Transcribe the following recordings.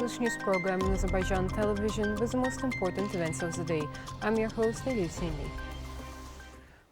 English news program on Azerbaycan Television with the most important events of the day. I'm your host, Ilham.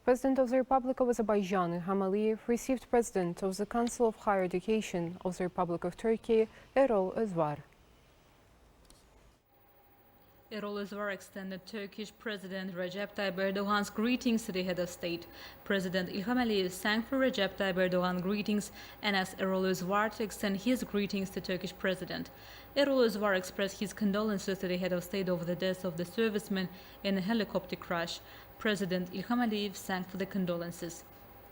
President of the Republic of Azerbaijan, Ilham Aliyev, received President of the Council of Higher Education of the Republic of Turkey, Erol Özvar. Erol Özvar extended Turkish President Recep Tayyip Erdogan's greetings to the head of state. President Ilham Aliyev thanked for Recep Tayyip Erdogan's greetings and asked Erol Özvar to extend his greetings to Turkish President. Erol Özvar expressed his condolences to the head of state over the death of the serviceman in a helicopter crash. President Ilham Aliyev thanked for the condolences.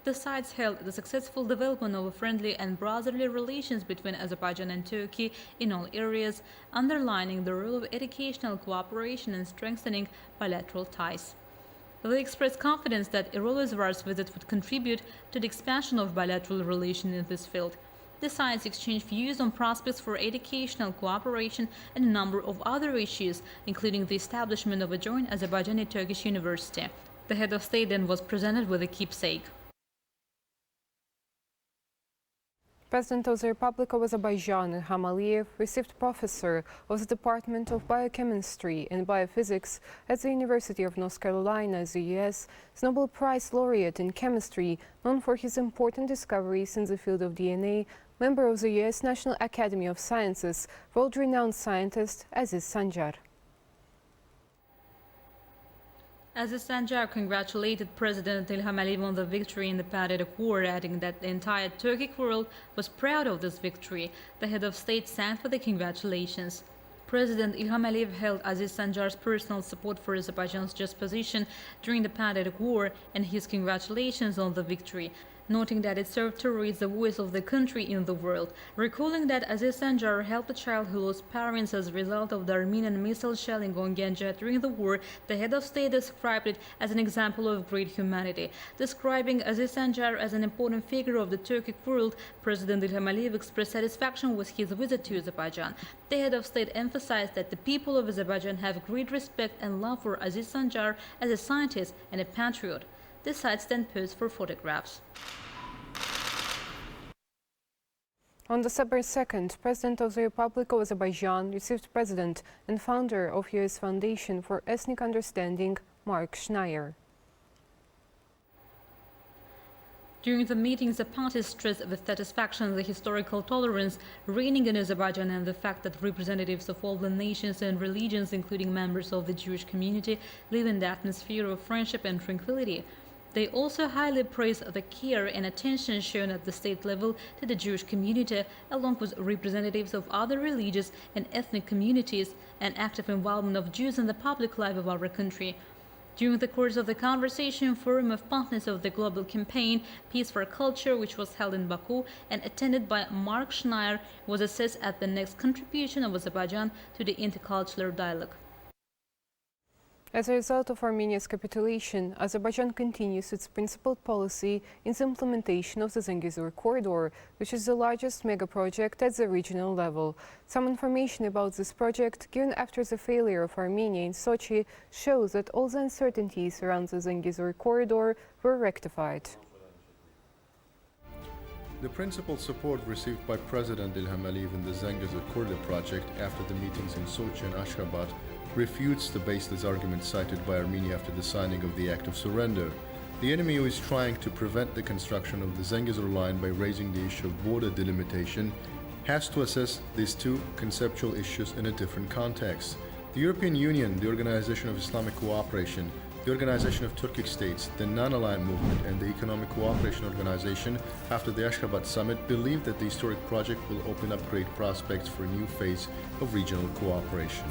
The sides held the successful development of friendly and brotherly relations between Azerbaijan and Turkey in all areas, underlining the role of educational cooperation and strengthening bilateral ties. They expressed confidence that Erol Özvar's visit would contribute to the expansion of bilateral relations in this field. The sides exchanged views on prospects for educational cooperation and a number of other issues, including the establishment of a joint Azerbaijani-Turkish university. The head of state then was presented with a keepsake. President of the Republic of Azerbaijan, Ilham Aliyev, received Professor of the Department of Biochemistry and Biophysics at the University of North Carolina, the U.S., the Nobel Prize laureate in chemistry, known for his important discoveries in the field of DNA, member of the U.S. National Academy of Sciences, world-renowned scientist Aziz Sancar. Aziz Sancar congratulated President Ilham Aliyev on the victory in the Patriot War, adding that the entire Turkic world was proud of this victory. The head of state thanked for the congratulations. President Ilham Aliyev held Aziz Sancar's personal support for Azerbaijan's just position during the Patriot War and his congratulations on the victory, noting that it served to raise the voice of the country in the world. Recalling that Aziz Sancar helped a child who lost parents as a result of the Armenian missile shelling on Ganja during the war, the head of state described it as an example of great humanity. Describing Aziz Sancar as an important figure of the Turkic world, President Ilham Aliyev expressed satisfaction with his visit to Azerbaijan. The head of state emphasized that the people of Azerbaijan have great respect and love for Aziz Sancar as a scientist and a patriot. The sites then posed for photographs. On December 2nd, President of the Republic of Azerbaijan received President and founder of U.S. Foundation for Ethnic Understanding, Mark Schneier. During the meetings, the parties stressed with satisfaction the historical tolerance reigning in Azerbaijan and the fact that representatives of all the nations and religions, including members of the Jewish community, live in the atmosphere of friendship and tranquility. They also highly praised the care and attention shown at the state level to the Jewish community, along with representatives of other religious and ethnic communities, and active involvement of Jews in the public life of our country. During the course of the conversation, Forum of Partners of the Global Campaign, Peace for Culture, which was held in Baku and attended by Mark Schneier, was assessed as the next contribution of Azerbaijan to the intercultural dialogue. As a result of Armenia's capitulation, Azerbaijan continues its principled policy in the implementation of the Zengusor Corridor, which is the largest mega-project at the regional level. Some information about this project, given after the failure of Armenia in Sochi, shows that all the uncertainties around the Zengusor Corridor were rectified. The principal support received by President Ilham Aliyev in the Zengusor Corridor project after the meetings in Sochi and Ashgabat refutes the baseless arguments cited by Armenia after the signing of the Act of Surrender. The enemy who is trying to prevent the construction of the Zengusor line by raising the issue of border delimitation has to assess these two conceptual issues in a different context. The European Union, the Organization of Islamic Cooperation, the Organization of Turkic States, the Non-Aligned Movement, and the Economic Cooperation Organization, after the Ashgabat summit, believe that the historic project will open up great prospects for a new phase of regional cooperation.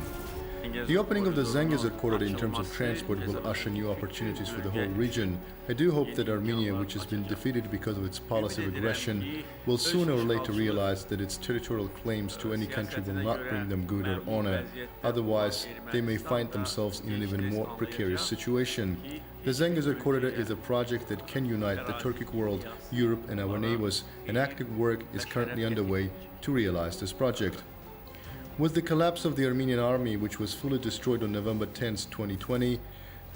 The opening of the Zengusor Corridor in terms of transport will usher new opportunities for the whole region. I do hope that Armenia, which has been defeated because of its policy of aggression, will sooner or later realize that its territorial claims to any country will not bring them good or honor. Otherwise, they may find themselves in an even more precarious situation. The Zengusor Corridor is a project that can unite the Turkic world, Europe, and our neighbors, and active work is currently underway to realize this project. With the collapse of the Armenian army, which was fully destroyed on November 10, 2020,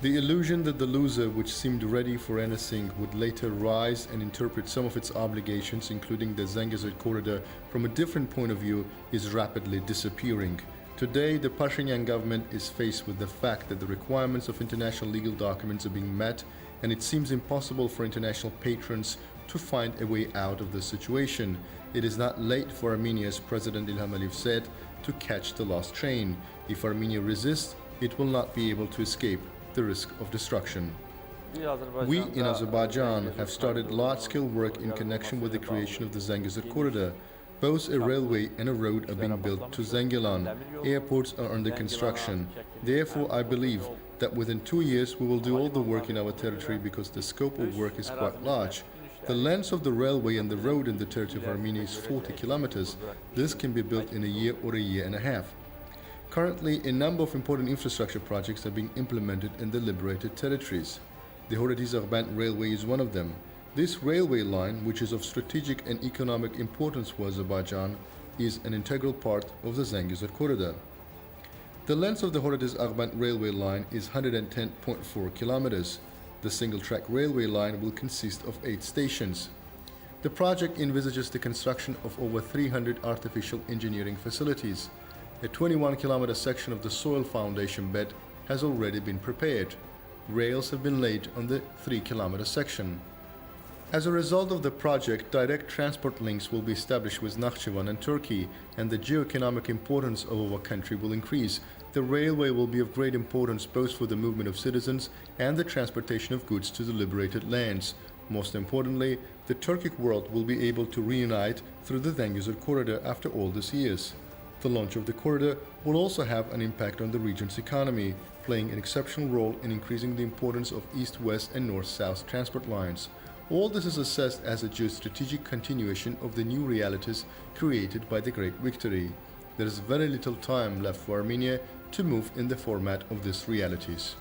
The illusion that the loser, which seemed ready for anything, would later rise and interpret some of its obligations, including the Zengusor Corridor, from a different point of view, is rapidly disappearing. Today, the Pashinyan government is faced with the fact that the requirements of international legal documents are being met, and it seems impossible for international patrons to find a way out of the situation. It is not late for Armenia, as President Ilham Aliyev said, to catch the lost train. If Armenia resists, it will not be able to escape the risk of destruction. We in Azerbaijan have started large-scale work in connection with the creation of the Zengusor Corridor. Both a railway and a road are being built to Zengilan. Airports are under construction. Therefore, I believe that within 2 years we will do all the work in our territory because the scope of work is quite large. The length of the railway and the road in the territory of Armenia is 40 kilometers. This can be built in a year or a year and a half. Currently, a number of important infrastructure projects are being implemented in the liberated territories. The Horadiz-Aghband Railway is one of them. This railway line, which is of strategic and economic importance for Azerbaijan, is an integral part of the Zengusor Corridor. The length of the Horadiz-Aghband railway line is 110.4 kilometers. The single-track railway line will consist of 8 stations. The project envisages the construction of over 300 artificial engineering facilities. A 21-kilometer section of the soil foundation bed has already been prepared. Rails have been laid on the 3-kilometer section. As a result of the project, direct transport links will be established with Nakhchivan and Turkey, and the geo-economic importance of our country will increase. The railway will be of great importance both for the movement of citizens and the transportation of goods to the liberated lands. Most importantly, the Turkic world will be able to reunite through the Zengusor Corridor after all these years. The launch of the corridor will also have an impact on the region's economy, playing an exceptional role in increasing the importance of east-west and north-south transport lines. All this is assessed as a geostrategic continuation of the new realities created by the Great Victory. There is very little time left for Armenia to move in the format of these realities.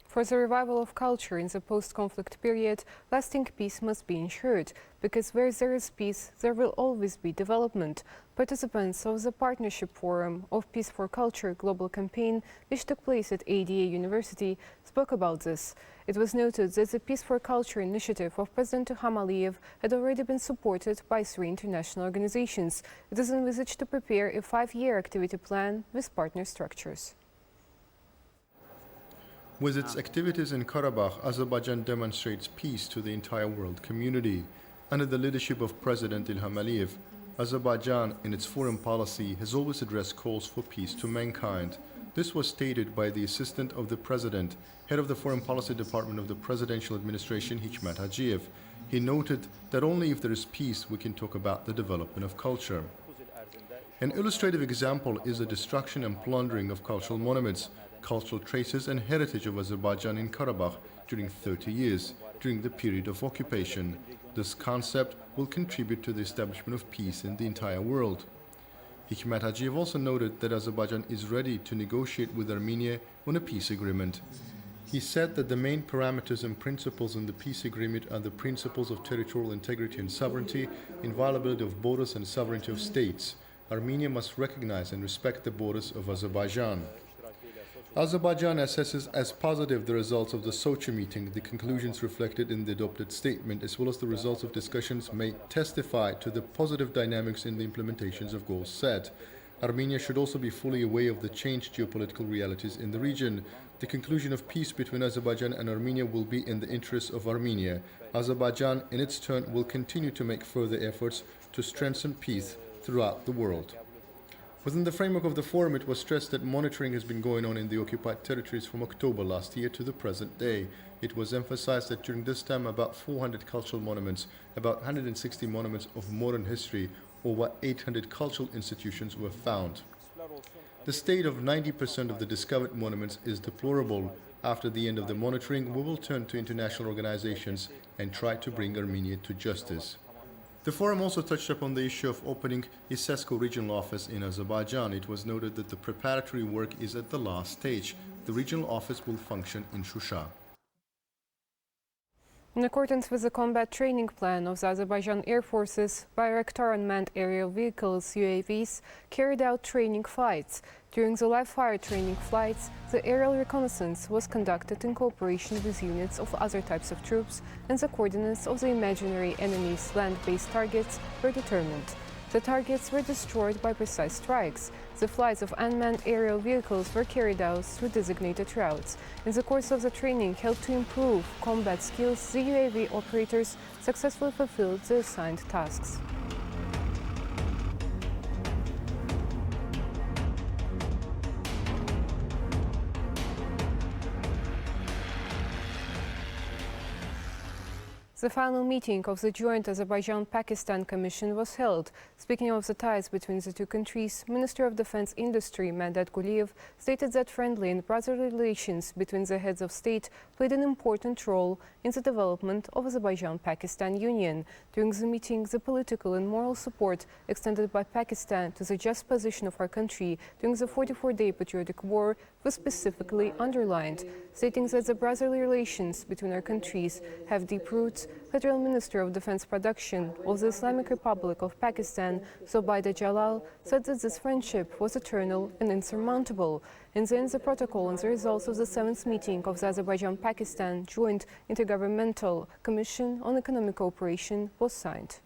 For the revival of culture in the post-conflict period, lasting peace must be ensured, because where there is peace, there will always be development. Participants of the Partnership Forum of Peace for Culture Global Campaign, which took place at ADA University, spoke about this. It was noted that the Peace for Culture initiative of President Ilham Aliyev had already been supported by 3 international organizations. It is envisaged to prepare a 5-year activity plan with partner structures. With its activities in Karabakh, Azerbaijan demonstrates peace to the entire world community. Under the leadership of President Ilham Aliyev, Azerbaijan, in its foreign policy, has always addressed calls for peace to mankind. This was stated by the Assistant of the President, Head of the Foreign Policy Department of the Presidential Administration, Hikmet Hajiyev. He noted that only if there is peace we can talk about the development of culture. An illustrative example is the destruction and plundering of cultural monuments, cultural traces and heritage of Azerbaijan in Karabakh during 30 years, during the period of occupation. This concept will contribute to the establishment of peace in the entire world. Hikmet Hajiyev also noted that Azerbaijan is ready to negotiate with Armenia on a peace agreement. He said that the main parameters and principles in the peace agreement are the principles of territorial integrity and sovereignty, inviolability of borders and sovereignty of states. Armenia must recognize and respect the borders of Azerbaijan. Azerbaijan assesses as positive the results of the Sochi meeting. The conclusions reflected in the adopted statement, as well as the results of discussions, may testify to the positive dynamics in the implementations of goals set. Armenia should also be fully aware of the changed geopolitical realities in the region. The conclusion of peace between Azerbaijan and Armenia will be in the interests of Armenia. Azerbaijan, in its turn, will continue to make further efforts to strengthen peace throughout the world. Within the framework of the forum, it was stressed that monitoring has been going on in the occupied territories from October last year to the present day. It was emphasized that during this time, about 400 cultural monuments, about 160 monuments of modern history, over 800 cultural institutions were found. The state of 90% of the discovered monuments is deplorable. After the end of the monitoring, we will turn to international organizations and try to bring Armenia to justice. The forum also touched upon the issue of opening ISESCO regional office in Azerbaijan. It was noted that the preparatory work is at the last stage. The regional office will function in Shusha. In accordance with the combat training plan of the Azerbaijan Air Forces, Bayraktar unmanned aerial vehicles UAVs carried out training flights. During the live-fire training flights, the aerial reconnaissance was conducted in cooperation with units of other types of troops, and the coordinates of the imaginary enemy's land-based targets were determined. The targets were destroyed by precise strikes. The flights of unmanned aerial vehicles were carried out through designated routes. In the course of the training held to improve combat skills, the UAV operators successfully fulfilled the assigned tasks. The final meeting of the joint Azerbaijan-Pakistan Commission was held. Speaking of the ties between the two countries, Minister of Defense Industry Medet Guliyev stated that friendly and brotherly relations between the heads of state played an important role in the development of Azerbaijan-Pakistan Union. During the meeting, the political and moral support extended by Pakistan to the just position of our country during the 44-day patriotic war was specifically underlined. Stating that the brotherly relations between our countries have deep roots, Federal Minister of Defense Production of the Islamic Republic of Pakistan, Zobaida Jalal, said that this friendship was eternal and insurmountable. In the end, the protocol and the results of the 7th meeting of the Azerbaijan-Pakistan Joint Intergovernmental Commission on Economic Cooperation was signed.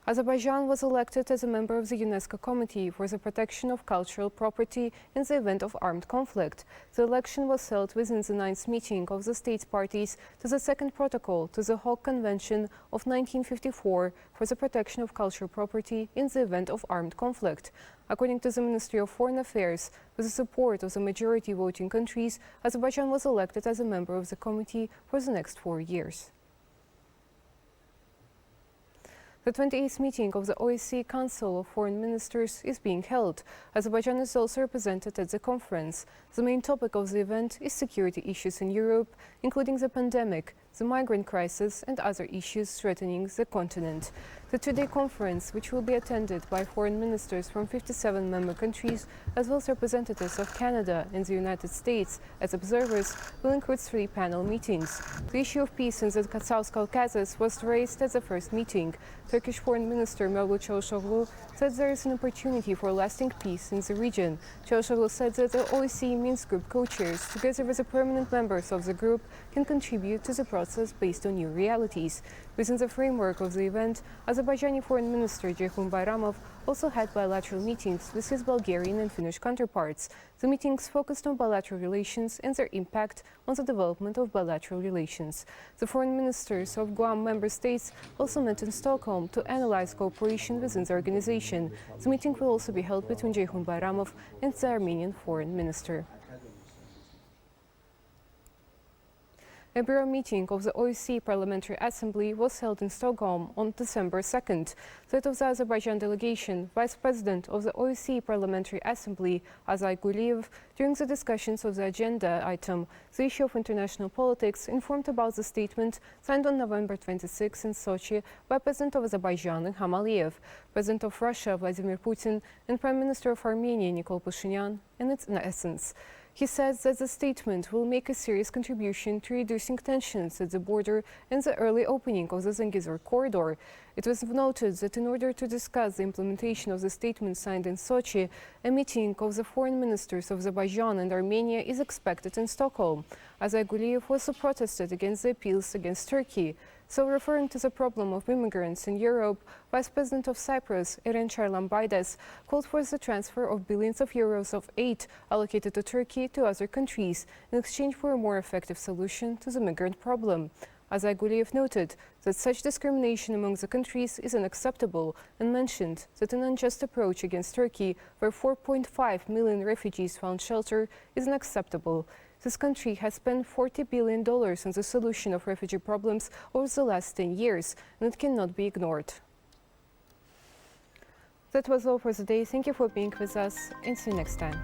Azerbaijan was elected as a member of the UNESCO Committee for the Protection of Cultural Property in the event of armed conflict. The election was held within the 9th meeting of the state parties to the second protocol to the Hague Convention of 1954 for the protection of cultural property in the event of armed conflict. According to the Ministry of Foreign Affairs, with the support of the majority voting countries, Azerbaijan was elected as a member of the committee for the next 4 years. The 28th meeting of the OSCE Council of Foreign Ministers is being held. Azerbaijan is also represented at the conference. The main topic of the event is security issues in Europe, including the pandemic, the migrant crisis and other issues threatening the continent. The two-day conference, which will be attended by foreign ministers from 57 member countries, as well as representatives of Canada and the United States as observers, will include 3 panel meetings. The issue of peace in the South Caucasus was raised at the first meeting. Turkish Foreign Minister Mevlut Çavuşoğlu said there is an opportunity for lasting peace in the region. Çavuşoğlu said that the OSCE Minsk Group co-chairs, together with the permanent members of the group, can contribute to the process based on new realities. Within the framework of the event, Azerbaijani Foreign Minister Ceyhun Bayramov also had bilateral meetings with his Bulgarian and Finnish counterparts. The meetings focused on bilateral relations and their impact on the development of bilateral relations. The foreign ministers of Guam member states also met in Stockholm to analyze cooperation within the organization. The meeting will also be held between Ceyhun Bayramov and the Armenian foreign minister. A bureau meeting of the OSCE Parliamentary Assembly was held in Stockholm on December 2nd. That of the Azerbaijan delegation, Vice President of the OSCE Parliamentary Assembly, Azay Guliyev, during the discussions of the agenda item, the issue of international politics, informed about the statement signed on November 26 in Sochi by President of Azerbaijan Ilham Aliyev, President of Russia Vladimir Putin, and Prime Minister of Armenia Nikol Pashinyan, in its essence. He says that the statement will make a serious contribution to reducing tensions at the border and the early opening of the Zengusor Corridor. It was noted that in order to discuss the implementation of the statement signed in Sochi, a meeting of the foreign ministers of Azerbaijan and Armenia is expected in Stockholm. Azay Guliyev also protested against the appeals against Turkey. So, referring to the problem of immigrants in Europe, Vice President of Cyprus, Eren Charlambides, called for the transfer of billions of euros of aid allocated to Turkey to other countries in exchange for a more effective solution to the migrant problem. Azay Guliyev noted that such discrimination among the countries is unacceptable and mentioned that an unjust approach against Turkey, where 4.5 million refugees found shelter, is unacceptable. This country has spent $40 billion on the solution of refugee problems over the last 10 years, and it cannot be ignored. That was all for today. Thank you for being with us, and see you next time.